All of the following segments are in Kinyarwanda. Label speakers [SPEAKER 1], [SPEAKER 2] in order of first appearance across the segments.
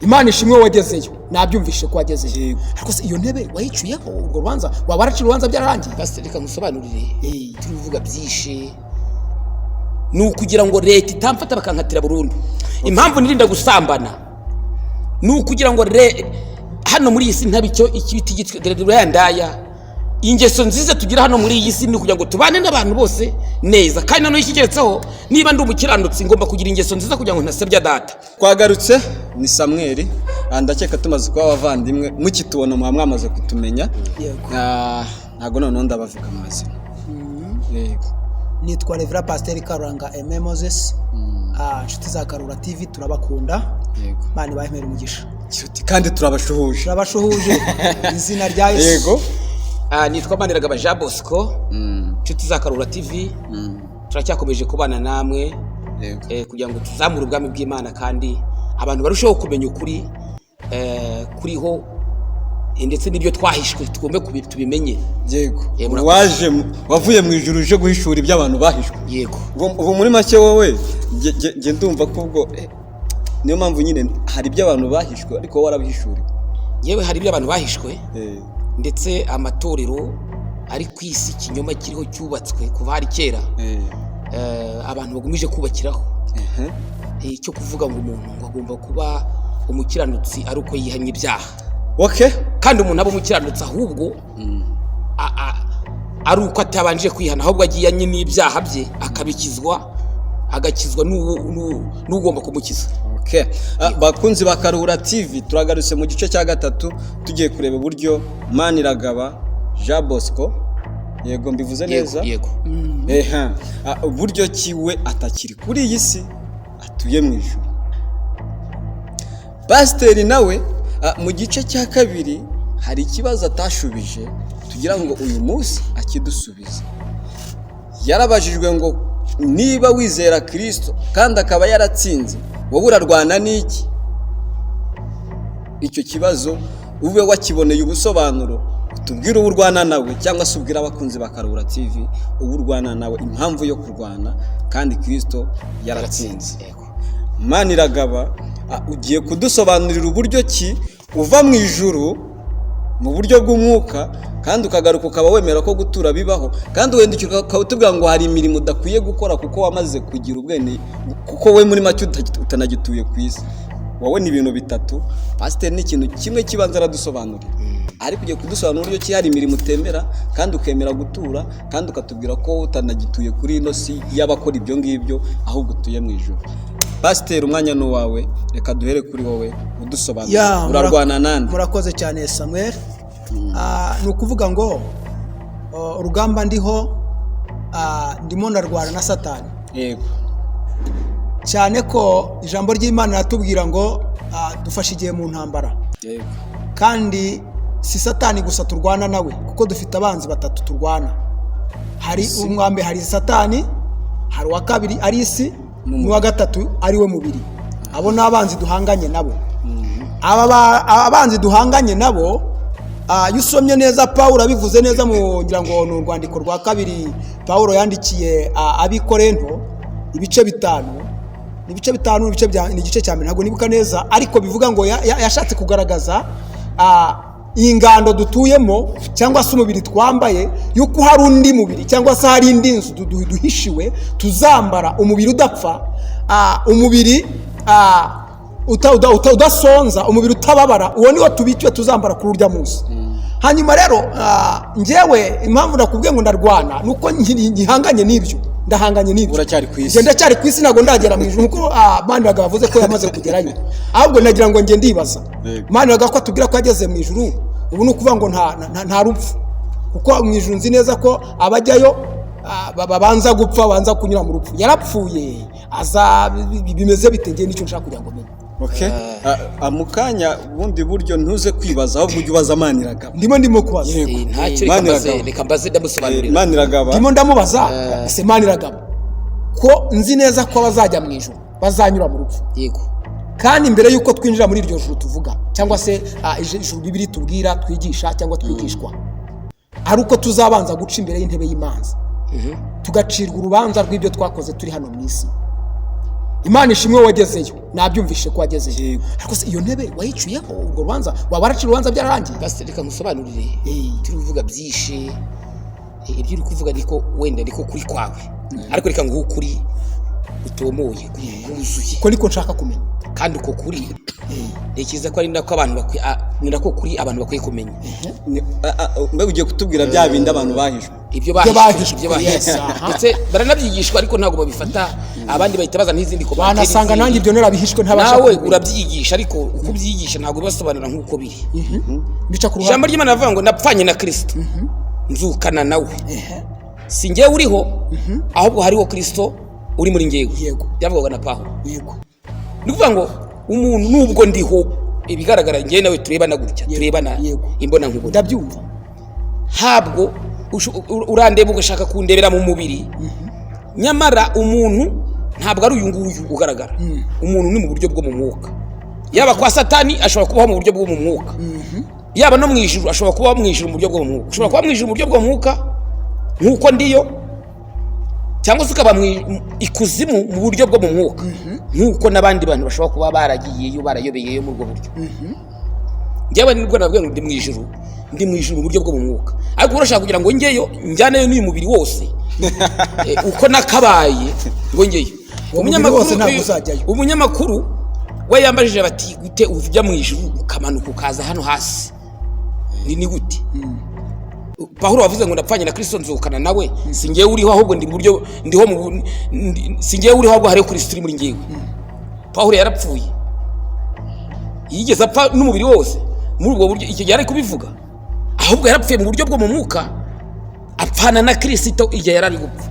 [SPEAKER 1] Imana ishimwe wagezeyo nabyumvishe ko wagezeyo ariko se iyo ntebe wayicuyeho urwo rubanza wabaraci rubanza byararangiye
[SPEAKER 2] basi reka ngusobanurire tuvuga byishe nukugira ngo leta itamfata bakankatira burundu impamvu nirinda gusambana nukugira ngo hano muri iyi si ntabicyo ikibiti gitwe yandaya ingeso nziza tugira hano muri iyi si ni kugira ngo tubane n'abantu bose neza kandi nano yikigeretseho niba ndi umukiranutsi ngomba kugira ingeso nziza kugira ngo ntasebya data.
[SPEAKER 3] Twagarutse ni Samuel ndakeka tumaze kuba abavandimwe mukitubona mwamaze kutumenya ntago none ndabavuga amazina.
[SPEAKER 1] Yego nitwa Revera Pasteur Karuranga Aime Moses inshuti za Karura TV turabakunda Imana ibahemere umugisha
[SPEAKER 3] kandi turabashuhuje
[SPEAKER 1] izina rya Yesu.
[SPEAKER 3] Yego
[SPEAKER 2] nitwa Maniragaba Jean Bosco inshuti za Karura TV turacyakomeje kubana namwe kugira ngo tuzamure ubwami bw'Imana kandi abantu barushaho kumenya ukuri kuriho ndetse n'ibyo twahishwe tugombe tubimenye.
[SPEAKER 3] Yego wavuye mu ijuru uje guhishura ibyo abantu bahishwe.
[SPEAKER 2] Yego
[SPEAKER 3] ubu muri make wowe nge ndumva ko ubwo niyo mpamvu nyine hari ibyo abantu bahishwe ariko warabihishuriwe.
[SPEAKER 2] Yewe hari ibyo abantu bahishwe ndetse amatorero ari ku isi kinyoma kiriho cyubatswe kuva hari kera abantu bagumije kubakiraho icyo kuvuga ngo umuntu ngo agomba kuba umukiranutsi ari uko yihanye ibyaha. Kandi umuntu aba umukiranutsi ahubwo ari uko atabanje kwihana ahubwo agiye n'ibyaha bye agakizwa n'ugomba kumukiza.
[SPEAKER 3] Bakunzi ba Karura TV turagarutse mu gice cya gatatu tugiye kureba uburyo Maniragaba Jean Bosco yego mbivuze neza
[SPEAKER 2] yego
[SPEAKER 3] uburyo kiwe atakiri kuri iyi si atuye mu ijuru. Pasteur nawe mu gice cya kabiri hari ikibazo atashubije tugira ngo uyu munsi akidusubize. Yarabajijwe ngo niba wizera Kristo kandi akaba yaratsinze wowe urarwana n'iki? Icyo kibazo ube wakiboneye ubusobanuro tubwire ubu urwana nawe cyangwa se ubwira abakunzi ba Karura TV ubu urwana nawe impamvu yo kurwana kandi Kristo yaratsinze. Maniragaba ugiye kudusobanurira uburyo ki uva mu ijuru mu buryo bw'umwuka kandi ukagaruka ukaba wemera ko gutura bibaho kandi wenda ukatubwira ngo hari imirimo udakwiye gukora kuko wamaze kugira ubwene kuko we muri make utanagituye ku isi. Wowe ni ibintu bitatu Pasteur ni ikintu kimwe kibanza aradusobanurira ariko ugiye kudusobanurira uburyo ki hari imirimo utemera kandi ukemera gutura kandi ukatubwira ko utanagituye kuri ino si y'abakora ibyo ngibyo ahubwo utuye mu ijuru. Pasteur umwanya no wawe reka duhere kuri wowe udusobanurira urarwana nande?
[SPEAKER 1] Murakoze cyane Samuel. Ni ukuvuga ngo urugamba ndiho ndimo ndarwana na Satani.
[SPEAKER 3] Yego
[SPEAKER 1] cyane ko ijambo ry'Imana ratubwira ngo dufashe igihe mu ntambara.
[SPEAKER 3] Yego
[SPEAKER 1] kandi si Satani gusa turwana nawe kuko dufite abanzi batatu turwana. Hari umwambe hari Satani, hari wa kabiri ari isi n'uwa gatatu ari we mubiri. Abo nabanzi duhanganye nabo. Abanzi duhanganye nabo yusomye neza Paulo abivuze neza mu ngira ngo no rwandiko rwa kabiri Paulo yandikiye abikorento ibice bitanu ni igice cya mbere ntago nibuka neza ariko bivuga ngo yashatse kugaragaza ingando dutuyemo cyangwa se umubiri twambaye yuko hari undi mubiri cyangwa se hari indi nzu duhishiwe tuzambara umubiri udapfa umubiri udasonza umubiri utababara uwo niwo tubikiwe tuzambara kuri urya munsi. Hanyuma rero njyewe impamvu nakubwiye ngo ndarwana nuko ngihanganye n'ibyo ndahanganye n'ibyo.
[SPEAKER 3] Uracyari ku isi?
[SPEAKER 1] Ndacyari ku isi ntago ndagera mu ijuru nuko Maniragaba bavuze ko yamaze kugerayo ahubwo nagira ngo nge ndibaza Maniragaba ko atubwira ko yageze mu ijuru ubu ni ukuvuga ngo nta rupfu kuko mu ijuru nzi neza ko abajyayo babanza gupfa banza kunyura mu rupfu. Yarapfuye aza bimeze bitengeye nicyo nshaka kugira ngo menye.
[SPEAKER 3] Amukanya bundi buryo ntuze kwibaza ahubwo ujye ubaza Maniragaba.
[SPEAKER 1] Ndimo kubaza.
[SPEAKER 2] Ntacyo reka mbaze ndamusobanurira.
[SPEAKER 3] Maniragaba
[SPEAKER 1] ndimo ndamubaza ese Maniragaba ko nzi neza ko bazajya mu ijuru bazanyura mu rupfu.
[SPEAKER 2] Yego
[SPEAKER 1] kandi mbere yuko twinjira muri iryo juru tuvuga cyangwa se ijuru Bibiliya tubwira twigisha cyangwa twigishwa ari uko tuzabanza guca imbere y'intebe y'imanza tugacirwa urubanza rw'ibyo twakoze turi hano mu isi. Imana ishimwe wagezeyo nabyumvishe ko wagezeyo ariko se iyo ntebe wayicuyeho urwo rubanza waba waracira urubanza byararangiye
[SPEAKER 2] pastor reka nkusobanurire turi kuvuga byishe ibyo uri kuvuga niko wenda niko kuri kwawe ariko reka nguhe ukuri utomoye kuzuye
[SPEAKER 1] ko niko nshaka kumenya
[SPEAKER 2] kandi uko kuri ikiza ko ari ndako abantu bakwiye abantu bakwiye kumenya
[SPEAKER 3] mbega ugiye kutubwira bya bindi abantu bahijwe
[SPEAKER 2] ibyo bahishwe ndetse baranabyigishwa ariko ntabwo babifata abandi bahita baza n'izindi ko
[SPEAKER 1] banasanga nanjye ibyo narabihishwe ntabasha
[SPEAKER 2] nawe urabyigisha ariko uko ubyigisha ntabwo bibasobanura nk'uko biri
[SPEAKER 1] bica ku ruhande
[SPEAKER 2] ijambo ry'Imana rivuga ngo napfanye na Kristo nzukana nawe si njyewe uriho ahubwo hariho Kristo uri muri njyewe byavugwaga na Pawulo ni ukuvuga ngo umuntu nubwo ndiho ibigaragara njyewe nawe turebana gutya turebana imbona nkubona
[SPEAKER 1] ndabyumva
[SPEAKER 2] ntabwo urandeba ugashaka kundebera mu mubiri nyamara umuntu ntabwo ari uyu nguyu ugaragara umuntu ni mu buryo bwo mu mwuka yaba kwa Satani ashobora kubaho mu buryo bwo mu mwuka yaba no mu ijuru ashobora kubaho mu ijuru mu buryo bwo mu mwuka ushobora kuba mu ijuru mu buryo bwo mu mwuka nk'uko ndiyo cyangwa se ukaba ikuzimu mu buryo bwo mu mwuka nk'uko n'abandi bantu bashobora kuba baragiyeyo barayobeyeyo muri ubwo buryo njyewe nibwo nabwiye ngo ndi mu ijuru mu buryo bwo mu mwuka ariko urashaka kugira ngo njyeyo njyaneyo n'uyu mubiri wose uko nakabaye ngo njyeyo umunyamakuru we yambajije bati gute ujya mu ijuru ukamanuka ukaza hano hasi ni gute Pawulo wavuze ngo ndapfanye na Kristo nzukana nawe si njyewe uriho ahubwo ndi buryo ndiho mu si njyewe uriho ahubwo hariho Kristo uri muri njyewe Pawulo yarapfuye yigeze apfa n'umubiri wose muri ubwo buryo icyo gihe ari kubivuga ahubwo yarapfuye mu buryo bwo mu mwuka apfana na Kristo igihe yari ari gupfa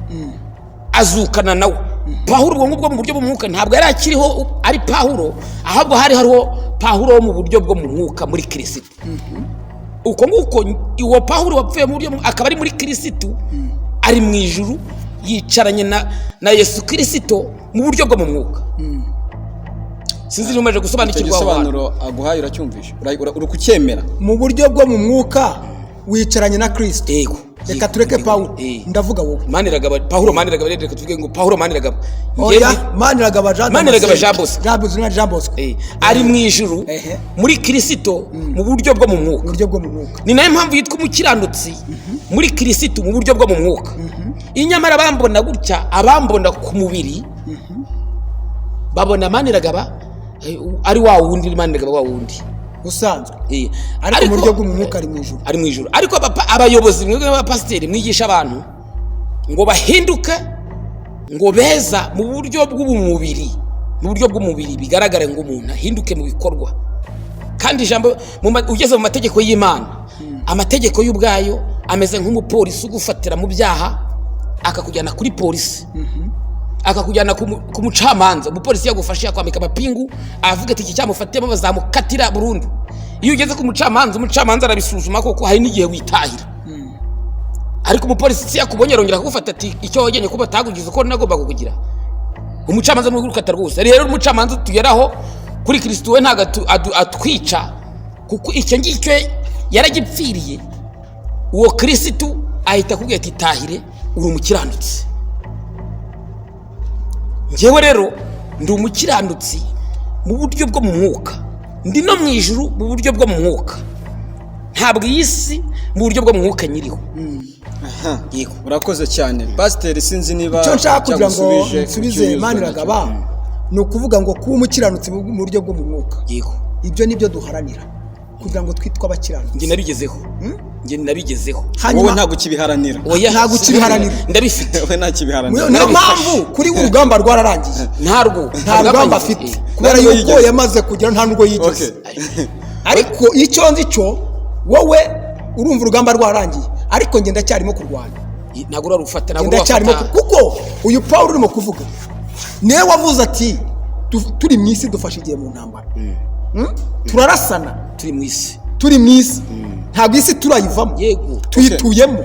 [SPEAKER 2] azukana nawe Pawulo ubwo ngubwo mu buryo bwo mu mwuka ntabwo yari akiriho ari Pawulo ahubwo hariho Pawulo mu buryo bwo mu mwuka muri Kristo uko nguko uwo Pawulo wapfuye mu buryo akaba ari muri Kristo ari mu ijuru yicaranye na Yesu Kristo mu buryo bwo mu mwuka sinzi nimaje gusobanukirwa
[SPEAKER 3] abantu aguhaye uracyumvisha uri kucyemera
[SPEAKER 1] mu buryo bwo mu mwuka wicaranye na Kristo
[SPEAKER 2] yego
[SPEAKER 1] reka tureke Pawulo ndavuga wowe
[SPEAKER 2] Pawulo maniragaba reka tuvuge ngo Pawulo maniragaba
[SPEAKER 1] maniragaba Jean Bosco
[SPEAKER 2] ari mu ijuru muri Kristo mu buryo bwo mu mwuka ni nayo mpamvu yitwa umukiranutsi muri Kristo mu buryo bwo mu mwuka inyamara bambona gutya abambona ku mubiri babona maniragaba ari wa wundi maniragaba wa wundi
[SPEAKER 1] usanzwe ariko mu buryo bw'umwuka ari mu ijuru
[SPEAKER 2] ariko abayobozi mwebwe b'abapasiteri mwigisha abantu ngo bahinduke ngo beza mu buryo bw'umubiri bigaragare ngo umuntu ahinduke mu bikorwa kandi ijambo ugeze mu mategeko y'Imana amategeko y'ubwayo ameze nk'umupolisi ugufatira mu byaha akakujyana kuri polisi akakujyana ku mucamanza umupolisi yagufashe akwambika amapingu avuga ati iki cyamufatiyemo bazamukatira burundu iyo ugeze ku umucamanza arabisuzuma koko hari n'igihe witahira ariko umupolisi yakubonye arongera kugufata ati icyo wagenye kuba atagugize uko nagomba kukugira umucamanza n'ugukata rwose rero umucamanza tugeraho kuri Kristo we ntago atwica kuko icyo ngicyo yaragipfiriye uwo Kristo ahita akubwira ati tahire uri umukiranutsi njyewe rero ndi umukiranutsi mu buryo bwo mu mwuka ndi no mu ijuru mu buryo bwo mu mwuka ntabwo iyi si mu buryo bwo mu mwuka nyiriho
[SPEAKER 3] yego urakoze cyane pasiteri sinzi niba
[SPEAKER 1] icyo nshaka kugira ngo nsubize maniragaba ni ukuvuga ngo kuba umukiranutsi mu buryo bwo mu mwuka
[SPEAKER 2] yego
[SPEAKER 1] ibyo nibyo duharanira kugira ngo twitwe abakiranutsi
[SPEAKER 2] njye nabigezeho
[SPEAKER 3] wowe ntabwo ukibiharanira
[SPEAKER 1] ntabwo ukibiharanira
[SPEAKER 2] ndabifite
[SPEAKER 3] wowe ntakibiharanira
[SPEAKER 1] niyo mpamvu kuri urugamba rwararangiye nta rugamba afite kubera yuko yamaze kugira nta nubwo yigeze ariko icyo nzi cyo wowe urumva urugamba rwararangiye ariko ngenda cyarimo kurwana
[SPEAKER 2] ntabwo urarufata
[SPEAKER 1] kuko uyu Pawulo urimo kuvuga niwe wavuze ati turi mu isi dufashe igihe mu ntambara turarasana turi mu isi ntabwo isi turayivamo tuyituyemo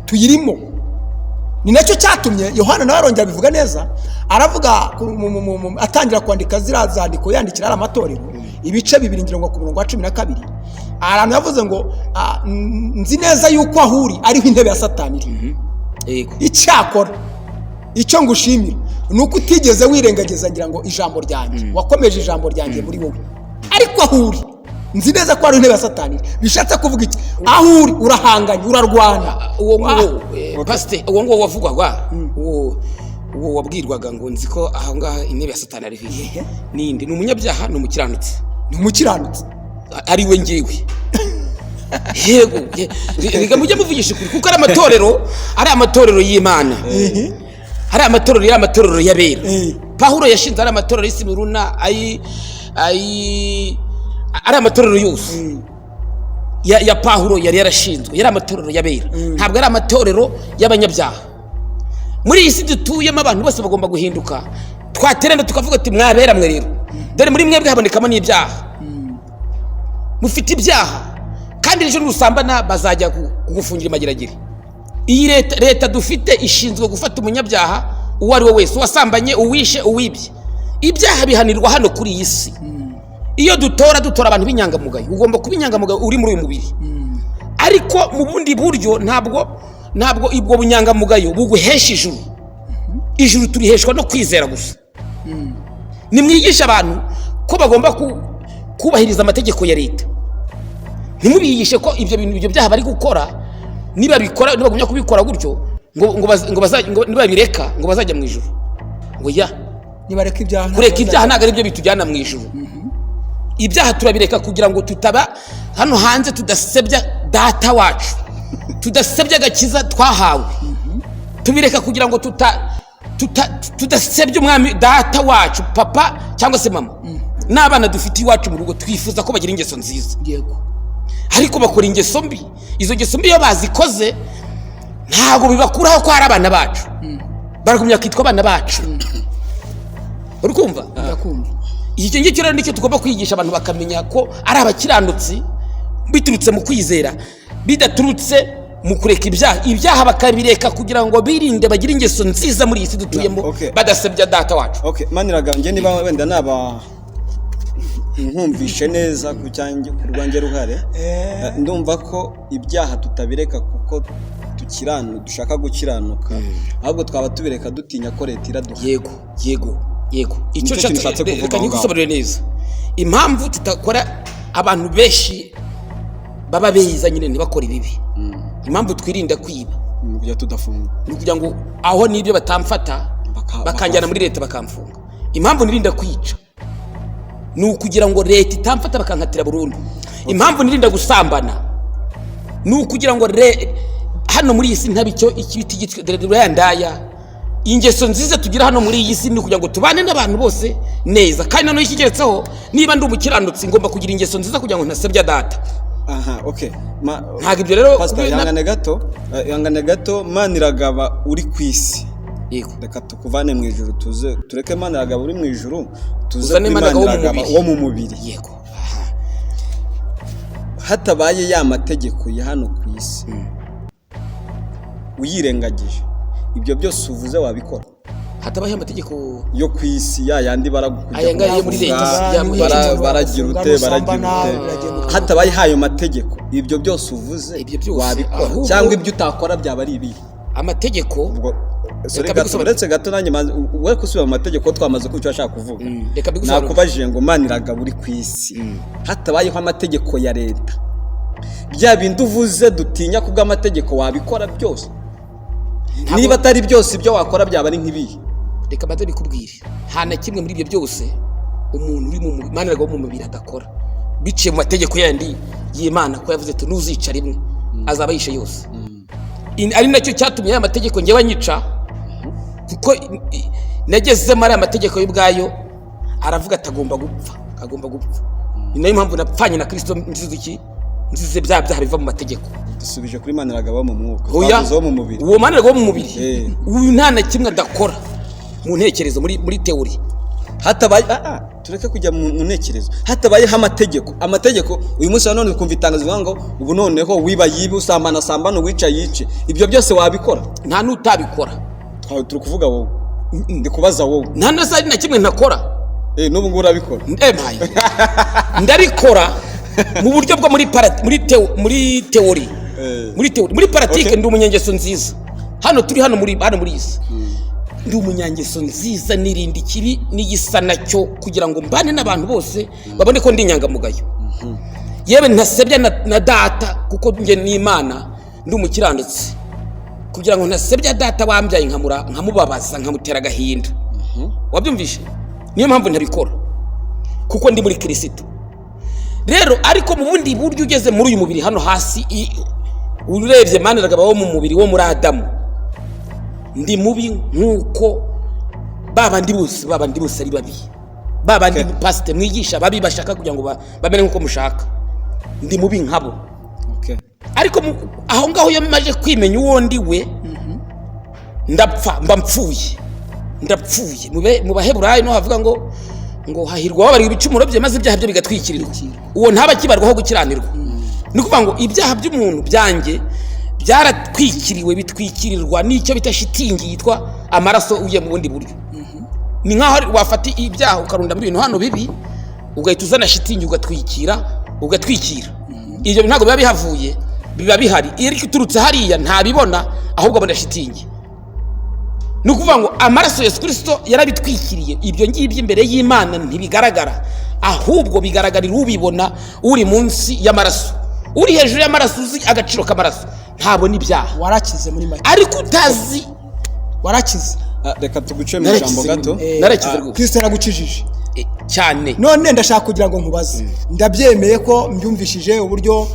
[SPEAKER 1] tuyirimo ni nacyo cyatumye Yohana nawe arongera bivuga neza aravuga atangira kwandika ziriya zandiko yandikira amatorero ibice 2 ngira ngo ku murongo wa 12 ahantu yavuze ngo nzi neza yuko ahuri ariho intebe ya Satani icyakora icyo ngushimira nuko utigeze wirengagiza ngira ngo ijambo ryanjye wakomeje ijambo ryanjye muri wowe ariko aho uri nzi neza ko ari intebe ya satani bishatse kuvuga iki aho uri urahanganye urarwana
[SPEAKER 2] uwo pasite uwo nguwo wavugwaga uwo wabwirwaga ngo nzi ko aho ngaho intebe ya satani ari hiye ninde ni umunyabyaha ni umukiranutsi ari we ngewe yego reka mujye muvugisha ukuri kuko ari amatorero y'Imana hari amatorero y'abera Pawulo yashinze ari amatorero y'Isimuruna ari amatorero yose ya Pawulo yari yarashinzwe yari amatorero y'abera ntabwo ari amatorero y'abanyabyaha muri iyi si dutuyemo abantu bose bagomba guhinduka twaterana tukavuga ati mwabera mwe rero dore muri mwebwe habonekamo n'ibyaha mufite ibyaha kandi ejo nusambana bazajya kugufungira mageragere iyi leta dufite ishinzwe gufata umunyabyaha uwo ari we wese uwasambanye uwishe uwibye ibyaha bihanirwa hano kuri iyi si iyo dutora abantu b'inyangamugayo ugomba kuba inyangamugayo uri muri uyu mubiri ariko mu bundi buryo ntabwo ubwo bunyangamugayo buguhesha ijuru turiheshwa no kwizera gusa nimwigisha abantu ko bagomba kubahiriza amategeko ya leta ntimubiyigishe ko ibyo byaha bari gukora nibagumya kubikora gutyo ngo nibabireka ngo bazajya mu ijuru ngo ya
[SPEAKER 1] nibareka ibyaha
[SPEAKER 2] kureka ibyaha ntabwo ari byo bitujyana mu ijuru ibyaha turabireka kugira ngo tutaba hano hanze tudasebya data wacu tudasebya agakiza twahawe tubireka kugira ngo tudasebya umwami data wacu papa cyangwa se mama n'abana dufite iwacu mu rugo twifuza ko bagira ingeso nziza
[SPEAKER 1] yego
[SPEAKER 2] ariko bakora ingeso mbi izo ngeso mbi iyo bazikoze ntabwo bibakuraho ko hari abana bacu baragumya kwitwa abana bacu uri kumva iki ngiki rero nicyo tugomba kwigisha abantu bakamenya ko ari abakiranutsi biturutse mu kwizera bidaturutse mu kureka ibyaha bakabireka kugira ngo birinde bagire ingeso nziza muri iyi si dutuyemo badasebya data wacu
[SPEAKER 3] maniraga njye niba wenda naba nkumvishe neza ku rwanjye ruhare ndumva ko ibyaha tutabireka kuko dushaka gukiranuka ahubwo twaba tubireka dutinya ko leta iraduha
[SPEAKER 2] yego icyo reka nikusobanurire neza impamvu tutakora abantu benshi baba beza nyine ntibakora ibibi impamvu twirinda kwiba
[SPEAKER 3] kugira tudafunga
[SPEAKER 2] ni kugira ngo aho n'ibyo batamfata bakanjyana muri leta bakamfunga impamvu nirinda kwica ni ukugira ngo leta itamfata bakankatira burundu impamvu nirinda gusambana ni ukugira ngo hano muri iyi si ntabicyo ikibiti gitwe yandaya ingeso nziza tugira hano muri iyi si ni kugira ngo tubane n'abantu bose neza kandi noneho ikigeretseho niba ndi umukiranutsi ngomba kugira ingeso nziza kugira ngo ntasebya data
[SPEAKER 3] ntabwo ibyo rero ihangane gato maniragaba uri ku isi reka tukuvane mu ijuru tureke maniragaba uri mu ijuru tuze kuri maniragaba wo mu mubiri hatabaye ya mategeko ya hano ku isi uyirengagije ibyo byose uvuze wabikora
[SPEAKER 2] hatabaye amategeko
[SPEAKER 3] yo ku isi yandi
[SPEAKER 2] ayangariye muri leta
[SPEAKER 3] baragira ute hatabaye hayo mategeko ibyo byose uvuze wabikora cyangwa ibyo utakora byaba ari ibi
[SPEAKER 2] amategeko
[SPEAKER 3] uretse gato nanjye we kusubira mu mategeko twamaze ko icyo ashaka kuvuga nakubajije ngo maniraga buri ku isi hatabayeho amategeko ya leta bya bindi uvuze dutinya kubw'amategeko wabikora byose niba atari byose ibyo wakora byaba ari nk'ibihe
[SPEAKER 2] reka maze bikubwire nta na kimwe muri ibyo byose umuntu uri mu maniraga wo mu mubiri adakora biciye mu mategeko yandi y'Imana ko yavuze ati nuzica rimwe azaba yishe yose ari nacyo cyatumye aya mategeko ngewe nyica kuko nagezemo ari amategeko y'ubwayo aravuga atagomba gupfa ni nayo mpamvu napfanye na Kristo nzize bya byaha biva mu mategeko
[SPEAKER 3] dusubije kuri maniraga wo mu mwuka
[SPEAKER 2] twavuzeho mu mubiri uwo maniraga wo mu mubiri uyu nta na kimwe adakora mu ntekerezo muri teori
[SPEAKER 3] hatabaye tureke kujya mu ntekerezo hatabayeho amategeko uyu munsi none kumva itangazo ngo ubu noneho wiba yibe usambana wica yice ibyo byose wabikora
[SPEAKER 2] nta nutabikora
[SPEAKER 3] turi kuvuga wowe ndi kubaza wowe
[SPEAKER 2] nta na kimwe ntakora
[SPEAKER 3] n'ubu ngubu urabikora
[SPEAKER 2] ndabikora mu buryo bwo muri teori muri paratike ndi umunyengeso nziza hano turi hano muri isi ndi umunyangeso nziza nirindi kibi n'igisa nacyo kugira ngo mbane n'abantu bose babone ko ndi inyangamugayo. Yewe ntasebya na data kuko nge n'Imana ndi umukiranutsi, kugira ngo ntasebya data wambyaye nkamubabaza nkamutera agahinda. Wabyumvishe? Niyo mpamvu ntabikora kuko ndi muri Kristo. Rero ariko mu bundi buryo ugeze muri uyu mubiri hano hasi urebye mane ragabaho mu mubiri wo muri Adamu, ndi mubi nkuko babandi bose ari babi, babandi pastor mwigisha babi bashaka kugira ngo bamere nkuko mushaka, ndi mubi nkabo. Ariko aho ngaho yo maje kwimenya uwo ndi we, ndapfa ndapfuye mu Baheburayo no havuga ngo hahirwa wabariwe ibicumuro bye maze ibyaha bye bigatwikirirwa, uwo ntaba kibarwaho gukiranirwa. Ni kuvuga ngo ibyaha by'umuntu byanjye byaratwikiriwe, bitwikirirwa n'icyo bita shitingi yitwa amaraso uye mu bundi buryo. Ni nkaho wafata ibyaha ukarunda ibintu hano bibi ugahita uzana shitingi ugatwikira. Ibyo ntabwo biba bihavuye, biba bihari. Iyo iturutse hariya ntabibona, ahubwo abona shitingi. Ni ukuvuga ngo amaraso Yesu Kristo yarabitwikiriye. Ibyo ngibyo imbere y'Imana ntibigaragara, ahubwo bigaragarira ubibona uri munsi y'amaraso. Uri hejuru y'amaraso uzi agaciro k'amaraso ntabona ibyaha.
[SPEAKER 1] Warakize muri make.
[SPEAKER 2] Ariko utazi
[SPEAKER 1] warakize.
[SPEAKER 3] Reka tuguce mu ijambo gato.
[SPEAKER 2] Narakize rwose.
[SPEAKER 1] Kristo yaragukijije
[SPEAKER 2] cyane.
[SPEAKER 1] None ndashaka kugira ngo nkubaze, ndabyemeye ko mbyumvishije uburyo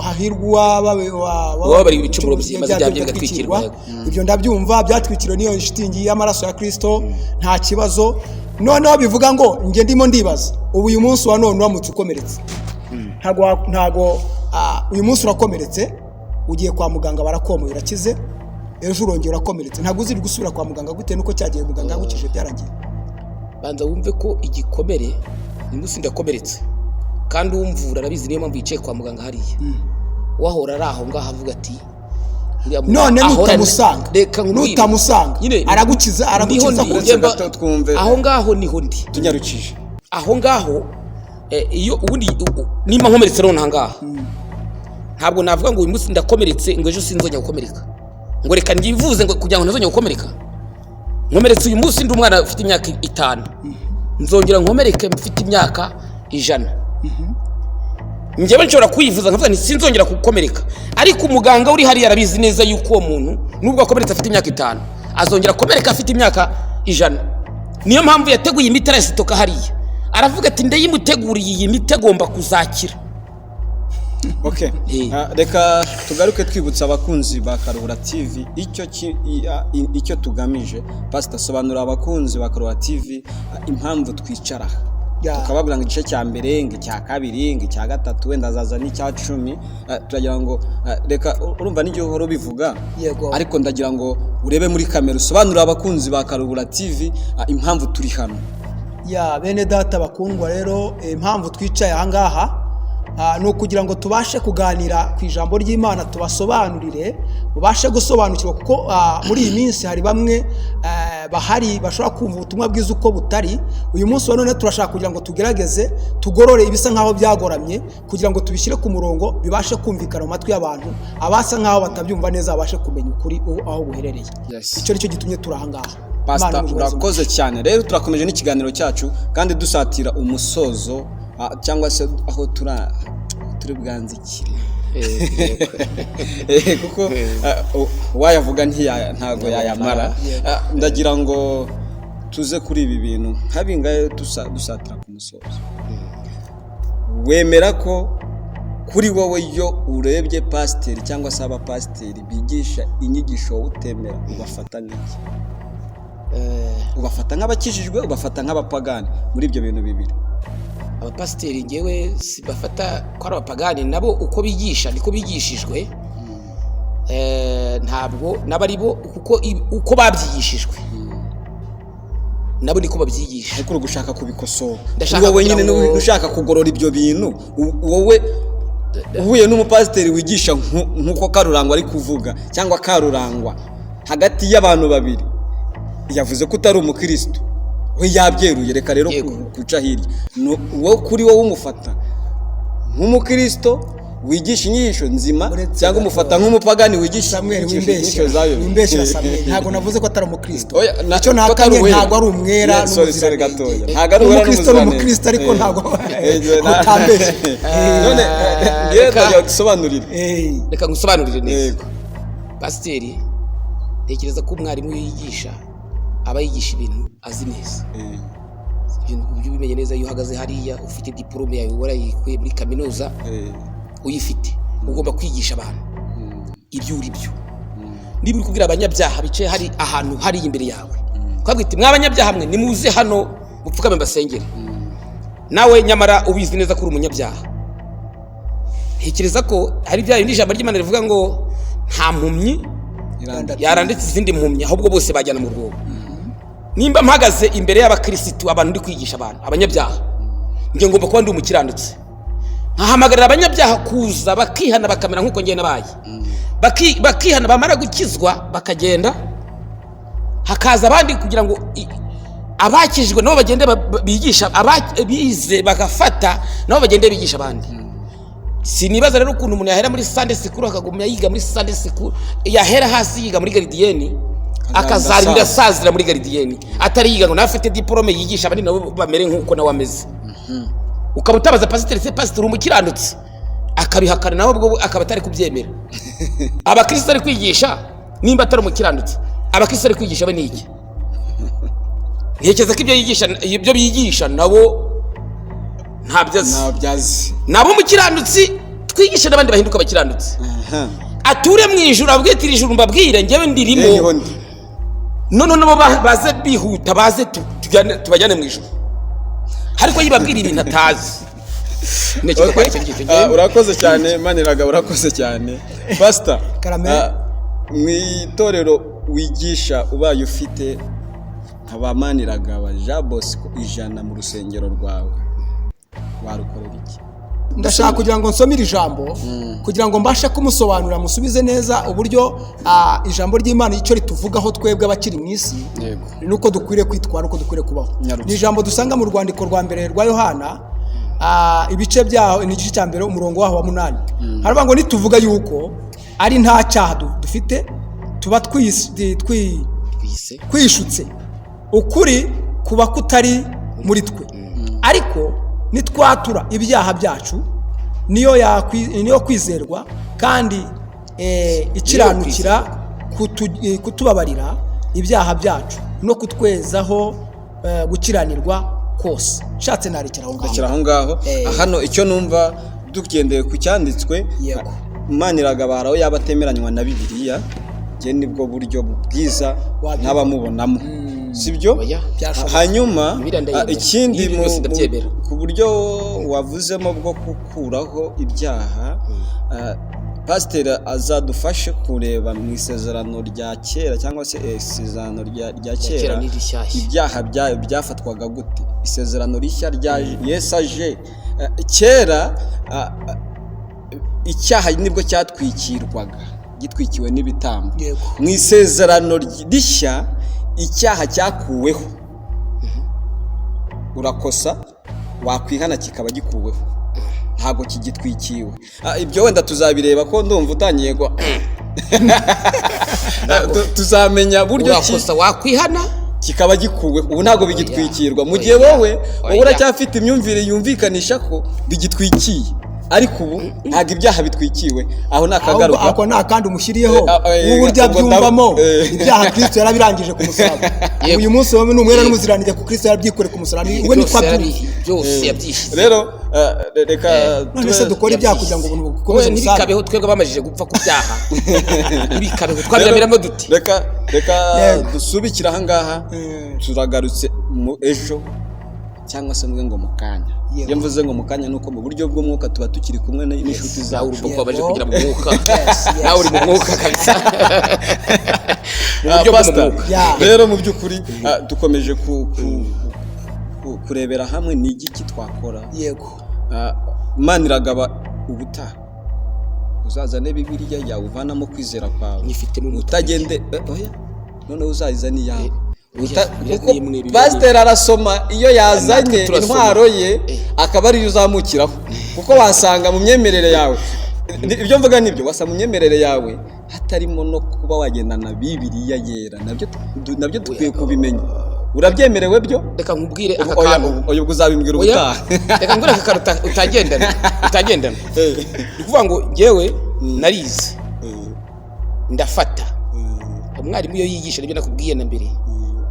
[SPEAKER 1] hahirwa
[SPEAKER 2] wabariwe ibicumuro maze ibyaha bye bigatwikirwa.
[SPEAKER 1] Ibyo ndabyumva, byatwikiriwe niyo shitingi y'amaraso ya Kristo, nta kibazo. Noneho bivuga ngo nge ndimo ndibaza, ubu uyu munsi wa none uramutse ukomeretse, ntago uyu munsi urakomeretse, ugiye kwa muganga barakomoye urakize, ejo urongera urakomeretse, ntago uziri gusubira kwa muganga gute nuko cyagiye muganga yagukije byarangiye.
[SPEAKER 2] Banza wumve ko igikomere ni munsi ndakomeretse, kandi umvura arabizi niyo mpamvu yicaye kwa muganga hariya. Wahora ari aho ngaho avuga ati
[SPEAKER 1] none nutamusanga aragukiza
[SPEAKER 3] twumve.
[SPEAKER 2] Aho ngaho niho ndi
[SPEAKER 3] tunyarukije
[SPEAKER 2] aho ngaho. Iyo ubundi nimba nkomeretse none ahangaha ntabwo navuga ngo uyu munsi ndakomeretse ngo ejo sinzongera gukomereka, ngo reka ngivuze ngo kugira ngo ntazongera gukomereka. Nkomeretse uyu munsi ndi umwana ufite imyaka 5, nzongera nkomereke mfite imyaka 100. Njyewe nshobora kwivuza nkavuga nti sinzongera gukomereka, ariko umuganga uri hari yarabizi neza yuko uwo muntu nubwo akomeretse afite imyaka 5 azongera komereka afite imyaka 100. Niyo mpamvu yateguye imiti arasitoka hariya, aravuga ati ndayimuteguriye iyi miti agomba kuzakira.
[SPEAKER 3] Reka tugaruke twibutsa abakunzi ba Karuhura TV icyo tugamije. Pastor sobanura abakunzi ba Karuhura TV impamvu twicara tukababwira ngo igice cya mbere, ngo icya kabiri, ngo icya gatatu, wenda azaza n'icya 10. Turagira ngo reka urumva n'icyo uhora bivuga, ariko ndagira ngo urebe muri kamera usobanura abakunzi ba Karuhura TV impamvu turi hano.
[SPEAKER 1] Bene data bakundwa, rero impamvu twicaye ahangaha ni ukugira ngo tubashe kuganira ku ijambo ry'Imana, tubasobanurire mubashe gusobanukirwa, kuko muri iyi minsi hari bamwe bahari bashobora kumva ubutumwa bwiza uko butari. Uyu munsi wa none turashaka kugira ngo tugerageze tugorore ibisa nkaho byagoramye, kugira ngo tubishyire ku murongo bibashe kumvikana mu matwi y'abantu, abasa nkaho batabyumva neza babashe kumenya ukuri aho buherereye. Icyo nicyo gitumye turahangaha.
[SPEAKER 3] Pastor urakoze cyane. Rero turakomeje n'ikiganiro cyacu kandi dusatira umusozo, cyangwa se aho turi bwanzikire kuko wayavuga ntago yayamara. Ndagira ngo tuze kuri ibi bintu nkabingaye dusatira ku musozo. Wemera ko kuri wowe iyo urebye pasiteri cyangwa se abapasiteri bigisha inyigisho utemera ubafata n'iki? Ubafata nk'abakijijwe, ubafata nk'abapagani muri ibyo bintu bibiri?
[SPEAKER 2] Abapasiteri ngewe sibafata ko ari abapagani, nabo uko bigisha niko bigishijwe. Ntabwo nabari bo kuko uko babyigishijwe nabo niko babyigisha,
[SPEAKER 3] ariko gushaka kubikosora. Wowe nyine ushaka kugorora ibyo bintu, wowe uhuye n'umupasiteri wigisha nkuko Karurangwa ari kuvuga, cyangwa Karurangwa hagati y'abantu babiri yavuze ko utari umukristo, we yabyeruye. Reka rero kuca hirya, wowe kuri wowe umufata nk'umukristo wigisha inyigisho nzima
[SPEAKER 1] Uretse
[SPEAKER 3] cyangwa umufata nk'umupagani wigisha
[SPEAKER 1] Samuel
[SPEAKER 3] inyigisho zayobye
[SPEAKER 1] wimbeshya Samuel ntabwo navuze ko atari umukristo
[SPEAKER 3] Oya,
[SPEAKER 1] icyo nakanye ntabwo ari umwera n'umuziranenge
[SPEAKER 3] ntabwo ari umwera
[SPEAKER 1] umukristo n'umukristo ariko ntabwo utambeshye
[SPEAKER 3] none reka gusobanurira
[SPEAKER 2] reka ngusobanurire neza pasiteri tekereza ko umwarimu yigisha aba yigisha ibintu azi neza ibintu kubyo bimenye neza iyo uhagaze hariya ufite diplome yawe warayikuye muri kaminuza uyifite ugomba kwigisha abantu ibyo uri byo niba uri kubwira abanyabyaha bicaye hari ahantu hari imbere yawe ukabwira ati mw'abanyabyaha mwe nimuze hano mupfukame mbasengere nawe nyamara ubizi neza ko uri umunyabyaha ntekereza ko hari bya bindi ijambo ry'Imana rivuga ngo nta mpumyi yaranditse izindi mpumyi ahubwo bose bajyana mu rwobo nimba mpagaze imbere y'abakirisitu abantu ndi kwigisha abantu abanyabyaha nge ngomba kuba ndi umukiranutsi nkahamagarira abanyabyaha kuza bakihana bakamera nk'uko njye nabaye bakihana bamara gukizwa bakagenda hakaza abandi kugira ngo abakijwe nabo bagende bigisha bize bagafata nabo bagende bigisha abandi sinibaza rero ukuntu umuntu yahera muri Sunday school akagumya yiga muri Sunday school yahera hasi yiga muri garidiyeni akazarinda sazira muri garidiyeni atari yiga ngo nafite diplome yigisha abandi nabo bamere nk'uko nawe ameze ukaba utabaza pasiteri se pasiteri umukiranutsi akabihakana nawe ubwo akaba atari kubyemera abakristo ari kwigisha nimba atari umukiranutsi abakristo ari kwigisha be niki ntekereza ko ibyo bigisha nabo ntabyazi nabo umukiranutsi twigisha n'abandi bahinduka abakiranutsi ature mwijuru abwitira ijuru mbabwire njyewe ndirimo none nabo baze bihuta baze tubajyane mwijuru ariko yibabwira ibintu atazi
[SPEAKER 3] urakoze cyane Maniraga urakoze cyane pastor mu itorero wigisha ubaye ufite abamaniraga abaja Bosco 100 mu rusengero rwawe warukorera iki
[SPEAKER 1] ndashaka kugira ngo nsomire ijambo kugira ngo mbashe kumusobanurira musubize neza uburyo ijambo ry'Imana icyo rituvugaho twebwe abakiri mu isi nuko dukwiriye kwitwara uko dukwiriye kubaho ni ijambo dusanga mu rwandiko rwa mbere rwa Yohana ibice byaho ni igice cya mbere umurongo waho wa 8 haravuga ngo nituvuga yuko ari nta cyaha dufite tuba twishutse ukuri kuba kutari muri twe ariko nitwatura ibyaha byacu niyo kwizerwa kandi ikiranukira kutubabarira ibyaha byacu no kutwezaho gukiranirwa kose nshatse narekera
[SPEAKER 3] aho ngaho hano icyo numva dugendeye ku cyanditswe Maniraga baraho yabatemeranywa na Bibiliya je nibwo buryo bwiza n'abamubonamo sibyo hanyuma ikindi ku buryo wavuzemo bwo gukuraho ibyaha pasiteri azadufashe kureba mu isezerano rya kera cyangwa se isezerano rya kera ibyaha byafatwaga gute isezerano rishya rya Yesu aje kera icyaha nibwo cyatwikirwaga gitwikiwe n'ibitambo mu isezerano rishya icyaha cyakuweho urakosa wakwihana kikaba gikuweho ntabwo kigitwikiwe ibyo wenda tuzabireba ko ndumva utangiye ngo tuzamenya buryo
[SPEAKER 2] urakosa wakwihana
[SPEAKER 3] kikaba gikuweho ubu ntabwo bigitwikirwa mu gihe wowe uracyafite imyumvire yumvikanisha ko bigitwikiye ariko ubu ntabwo ibyaha bitwikiwe aho nakagaruka
[SPEAKER 1] ako nakandi umushyiriyeho uburyo abyumvamo ibyaha Kristo yarabirangije ku musaraba uyu munsi wowe n'umwera n'umuziranenge ku Kristo yarabyikoreye ku musaraba we niko
[SPEAKER 2] byose yabyishize
[SPEAKER 3] rero reka
[SPEAKER 1] twese dukora ibyaha kugira ngo ubuntu bukomeze
[SPEAKER 2] ntibikabeho twebwe bamajije gupfa ku byaha ntibikabeho twabiremeramo duti
[SPEAKER 3] reka dusubikira aha ngaha turagarutse mu ejo cyangwa se ngo mu kanya iyo mvuze ngo mu kanya nuko mu buryo bw'umwuka tuba tukiri kumwe n'inshuti zawe
[SPEAKER 2] urubuko baje kugira mu mwuka nawe uri mu mwuka kabisa mu buryo bw'umwuka
[SPEAKER 3] rero mu by'ukuri dukomeje kurebera hamwe ni igiki twakora
[SPEAKER 1] yego
[SPEAKER 3] Maniraga ubutaha uzazane Bibiliya yawe uvanamo kwizera kwawe utagende none uzayizana iyawe pasiteri arasoma iyo yazanye intwaro ye akaba ariyo uzamukiraho kuko wasanga mu myemerere yawe ibyo mvuga nibyo wasa mu myemerere yawe hatarimo no kuba wagendana Bibiliya yera nabyo dukwiye kubimenya urabyemerewe byo
[SPEAKER 2] reka nkubwire aka kantu
[SPEAKER 3] oyo uzabimbwira ubutaha
[SPEAKER 2] reka ngure aka kantu utagendana ni kuvuga ngo ngewe narize ndafata umwarimu iyo yigisha nibyo nakubwiye na mbere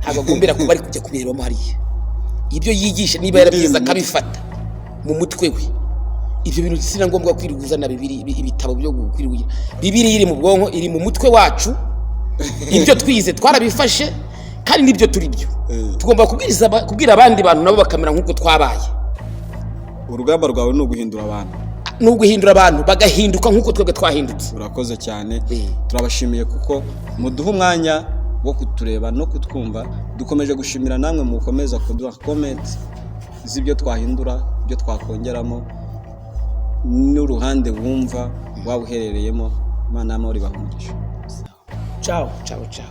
[SPEAKER 2] ntabwo agombera kuba ari kujya kubirebamo hariya ibyo yigisha niba yarabyiza akabifata mu mutwe we ibyo bintu sina ngombwa kwiruguza na ibitabo byo kwiruguza Bibiliya iri mu bwonko iri mu mutwe wacu ibyo twize twarabifashe kandi nibyo turi byo tugomba kubwira abandi bantu nabo bakamera nk'uko twabaye
[SPEAKER 3] urugamba rwawe ni
[SPEAKER 2] uguhindura abantu bagahinduka nk'uko twebwe twahindutse
[SPEAKER 3] urakoze cyane turabashimiye kuko muduha umwanya wo kutureba no kutwumva dukomeje gushimira namwe mukomeza kuduha comment z'ibyo twahindura ibyo twakongeramo n'uruhande wumva waba uherereyemo Imana y'amahoro ibahumugisha
[SPEAKER 1] ciao
[SPEAKER 2] ciao ciao